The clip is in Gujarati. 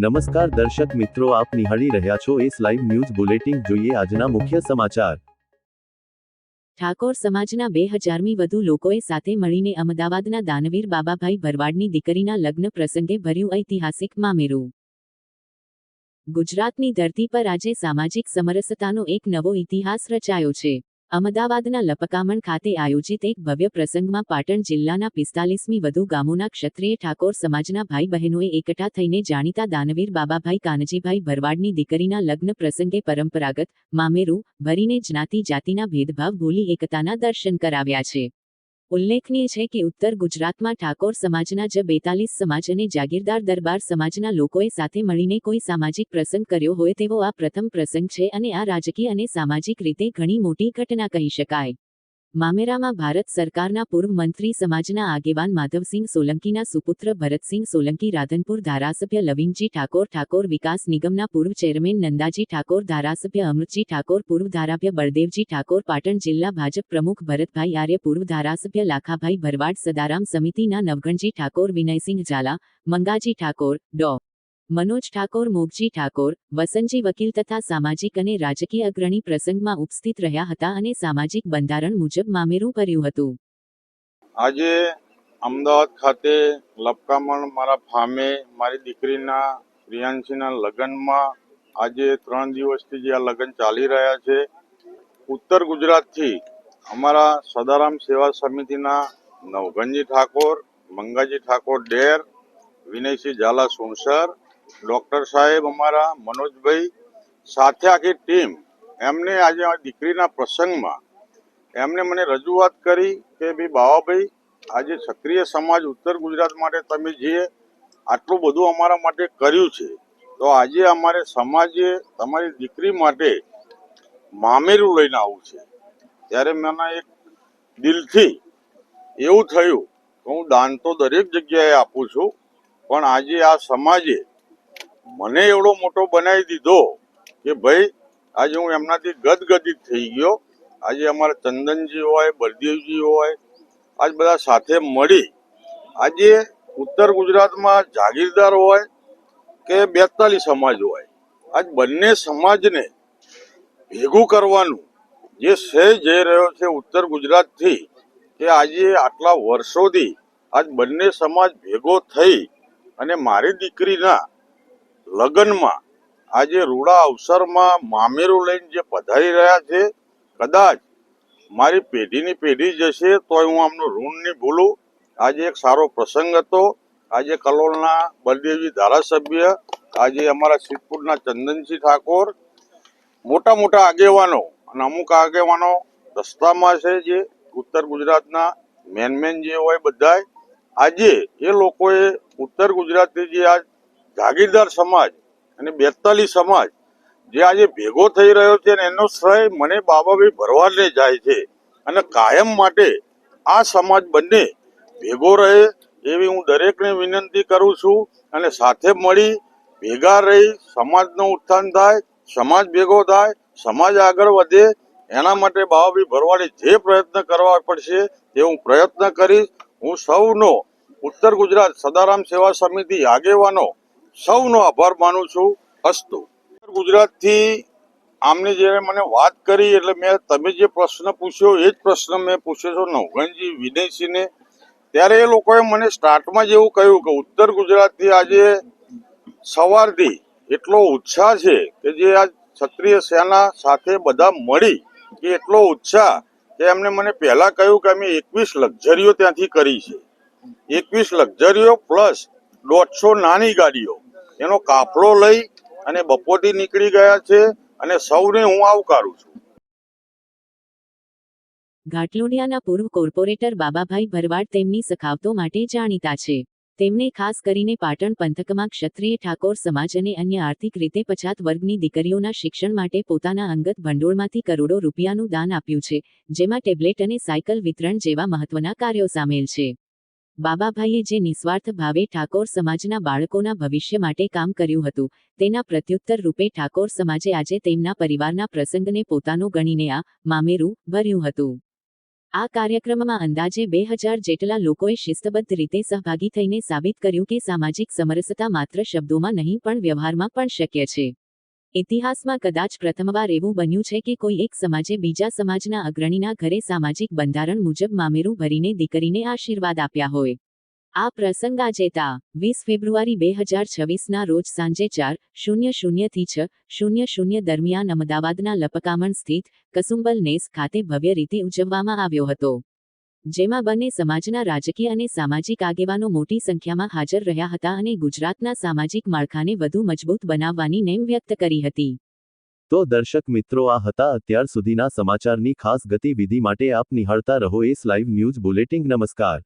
નમસ્કાર દર્શક મિત્રો, આપ નિહાળી રહ્યા છો એસ લાઈવ ન્યૂઝ બુલેટિન. જોઈએ આજના મુખ્ય સમાચાર. ઠાકોર સમાજના 2000મી વધુ લોકોએ સાથે મળીને અમદાવાદના દાનવીર બાબાભાઈ ભરવાડની દીકરીના લગ્ન પ્રસંગે ભર્યું ઐતિહાસિક મામેરું. ગુજરાતની ધરતી પર આજે સામાજિક સમરસતાનો એક નવો ઇતિહાસ રચાયો છે. અમદાવાદના લપકામણ ખાતે આયોજિત એક ભવ્ય પ્રસંગમાં પાટણ જિલ્લાના 45મી વધુ ગામોના ક્ષત્રિય ઠાકોર સમાજના ભાઈ બહેનોએ એકઠા થઈને જાણીતા દાનવીર બાબાભાઈ કાનજીભાઈ ભરવાડની દીકરીના લગ્ન પ્રસંગે પરંપરાગત મામેરું ભરીને જ્ઞાતિ જાતિના ભેદભાવ ભૂલી એકતાના દર્શન કરાવ્યા છે. ઉલ્લેખનીય છે કે ઉત્તર ગુજરાતમાં ઠાકોર સમાજના જ 42 સમાજ અને જાગીરદાર દરબાર સમાજના લોકોએ સાથે મળીને કોઈ સામાજિક પ્રસંગ કર્યો હોય તેવો આ પ્રથમ પ્રસંગ છે અને આ રાજકીય અને સામાજિક રીતે ઘણી મોટી ઘટના કહી શકાય. મામેરામાં ભારત સરકારના પૂર્વ મંત્રી સમાજના આગેવાન માધવસિંહ સોલંકીના સુપુત્ર ભરતસિંહ સોલંકી, રાધનપુર ધારાસભ્ય લવિંગજી ઠાકોર, ઠાકોર વિકાસ નિગમના પૂર્વ ચેરમેન નંદાજી ઠાકોર, ધારાસભ્ય અમૃતજી ઠાકોર, પૂર્વ ધારાસભ્ય બળદેવજી ઠાકોર, પાટણ જિલ્લા ભાજપ પ્રમુખ ભરતભાઈ આર્ય, પૂર્વ ધારાસભ્ય લાખાભાઈ ભરવાડ, સદારામ સમિતિના નવગણજી ઠાકોર, વિનયસિંહ ઝાલા, મંગાજી ઠાકોર, ડો. મનોજ ઠાકોર, મોગજી ઠાકોર, વસંતજી વકીલ તથા સામાજિક અને રાજકીય અગ્રણી પ્રસંગમાં ઉપસ્થિત રહ્યા હતા અને સામાજિક બંધારણ મુજબ મામેરું ભર્યું હતું. આજે અમદાવાદ ખાતે લપકામણ મારા ફામે મારી દીકરીના પ્રિયાંશીના લગ્નમાં આજે 3 દિવસથી જે આ લગ્ન ચાલી રહ્યા છે, ઉત્તર ગુજરાતથી અમારા સદારામ સેવા સમિતિના નવગણજી ઠાકોર, મંગાજી ઠાકોર ડેર, વિનયસિંહ ઝાલા સુણસર, ડૉક્ટર સાહેબ અમારા મનોજભાઈ સાથે આખી ટીમ એમને આજે આ દીકરીના પ્રસંગમાં એમને મને રજૂઆત કરી કે ભાઈ બાવાભાઈ, આજે ક્ષત્રિય સમાજ ઉત્તર ગુજરાત માટે તમે જે આટલું બધું અમારા માટે કર્યું છે, તો આજે અમારે સમાજે તમારી દીકરી માટે મામેરું લઈને આવવું છે. ત્યારે મને એક દિલથી એવું થયું કે હું દાન તો દરેક જગ્યાએ આપું છું, પણ આજે આ સમાજે મને એવડો મોટો બનાવી દીધો કે ભાઈ આજે હું એમનાથી ગદગદિત થઈ ગયો. આજે અમારા ચંદનજી હોય, બળદેવજી હોય, આજ બધા સાથે મળી આજે ઉત્તર ગુજરાતમાં જાગીરદાર હોય કે 42 સમાજ હોય, આજ બંને સમાજને ભેગું કરવાનું જે શ્રેય જઈ રહ્યો છે ઉત્તર ગુજરાતથી, કે આજે આટલા વર્ષોથી આજ બંને સમાજ ભેગો થઈ અને મારી દીકરીના લગ્નમાં આજે રૂડા અવસરમાં મામેરું લઈને જે પધારી રહ્યા છે, કદાચ મારી પેઢીની પેઢી જશે તોય હું આમનું ઋણ નહીં ભૂલું. આજે એક સારો પ્રસંગ હતો. આજે કલોલના બળદેવજી ધારાસભ્ય, આજે અમારા સિદ્ધપુરના ચંદનસિંહ ઠાકોર, મોટા મોટા આગેવાનો અને અમુક આગેવાનો રસ્તામાં છે, જે ઉત્તર ગુજરાતના મેન જે હોય બધા, આજે એ લોકોએ ઉત્તર ગુજરાતથી જે આ જાગીરદાર સમાજ અને 42 સમાજ જે આજે ભેગો થઈ રહ્યો છે, એનો શ્રેય મને બાબાભાઈ ભરવાડને જાય છે અને કાયમ માટે આ સમાજ બંને ભેગો રહે એવી હું દરેકને વિનંતી કરું છું. અને સાથે મળી ભેગા રહી સમાજનું ઉત્થાન થાય, સમાજ ભેગો થાય, સમાજ આગળ વધે, એના માટે બાબાભાઈ ભરવાડે જે પ્રયત્ન કરવા પડશે તે હું પ્રયત્ન કરીશ. હું સૌનો ઉત્તર ગુજરાત સદારામ સેવા સમિતિ આગેવાનો સૌનો આભાર માનું છું. અસ્તુ. ઉત્તર ગુજરાતથી આમને જ્યારે મને વાત કરી એટલે મેં તમે જે પ્રશ્ન પૂછ્યો એ જ પ્રશ્ન મેં પૂછ્યો છો નવગણજી વિનયસિંહને. ત્યારે એ લોકોએ મને સ્ટાર્ટમાં જ એવું કહ્યું કે ઉત્તર ગુજરાતથી આજે સવારથી એટલો ઉત્સાહ છે કે જે આ ક્ષત્રિય સેના સાથે બધા મળી કે એટલો ઉત્સાહ કે એમને મને પહેલા કહ્યું કે અમે 21 લક્ઝરીઓ ત્યાંથી કરી છે. 21 લક્ઝરીઓ પ્લસ 150 નાની ગાડીઓ, એનો કાફલો લઈ અને બપોરથી નીકળી ગયા છે અને સૌને હું આવકારું છું. ઘાટલોડિયાના પૂર્વ કોર્પોરેટર બાબાભાઈ ભરવાડ તેમની સખાવતો માટે જાણીતા છે. તેમણે ખાસ કરીને પાટણ પંથકમાં ક્ષત્રિય ઠાકોર સમાજ અને અન્ય આર્થિક રીતે પછાત વર્ગની દીકરીઓના શિક્ષણ માટે પોતાના અંગત ભંડોળમાંથી કરોડો રૂપિયાનું દાન આપ્યું છે, જેમાં ટેબ્લેટ અને સાયકલ વિતરણ જેવા મહત્વના કાર્યો સામેલ છે. બાબાભાઈએ જે નિસ્વાર્થ ભાવે ઠાકોર સમાજના બાળકોના ભવિષ્ય માટે કામ કર્યું હતું, તેના પ્રત્યુત્તર રૂપે ઠાકોર સમાજે આજે તેમના પરિવારના પ્રસંગને પોતાનો ગણીને આ મામેરું ભર્યું હતું. આ કાર્યક્રમમાં અંદાજે 2000 જેટલા લોકોએ શિસ્તબદ્ધ રીતે સહભાગી થઈને સાબિત કર્યું કે સામાજિક સમરસતા માત્ર શબ્દોમાં નહીં પણ વ્યવહારમાં પણ શક્ય છે. ઇતિહાસમાં કદાચ પ્રથમવાર એવું બન્યું છે કે કોઈ એક સમાજે બીજા સમાજના અગ્રણીના ઘરે સામાજિક બંધારણ મુજબ મામેરું ભરીને દીકરીને આશીર્વાદ આપ્યા હોય. આ પ્રસંગ આજે તા 20 ફેબ્રુઆરી 2026ના રોજ સાંજે 4:00 થી 6:00 દરમિયાન અમદાવાદના લપકામણ સ્થિત કસુંબલ નેસ ખાતે ભવ્ય રીતે ઉજવવામાં આવ્યો હતો. જેમાં બંને સમાજના રાજકીય અને સામાજિક આગેવાનો મોટી સંખ્યામાં હાજર રહ્યા હતા અને ગુજરાતના સામાજિક માળખાને વધુ મજબૂત બનાવવાની નેમ વ્યક્ત કરી હતી. તો દર્શક મિત્રો, આ હતા અત્યાર સુધીના સમાચારની ખાસ ગતિવિધિ માટે આપ નિહાળતા રહો એસ લાઈવ ન્યૂઝ બુલેટિન. નમસ્કાર.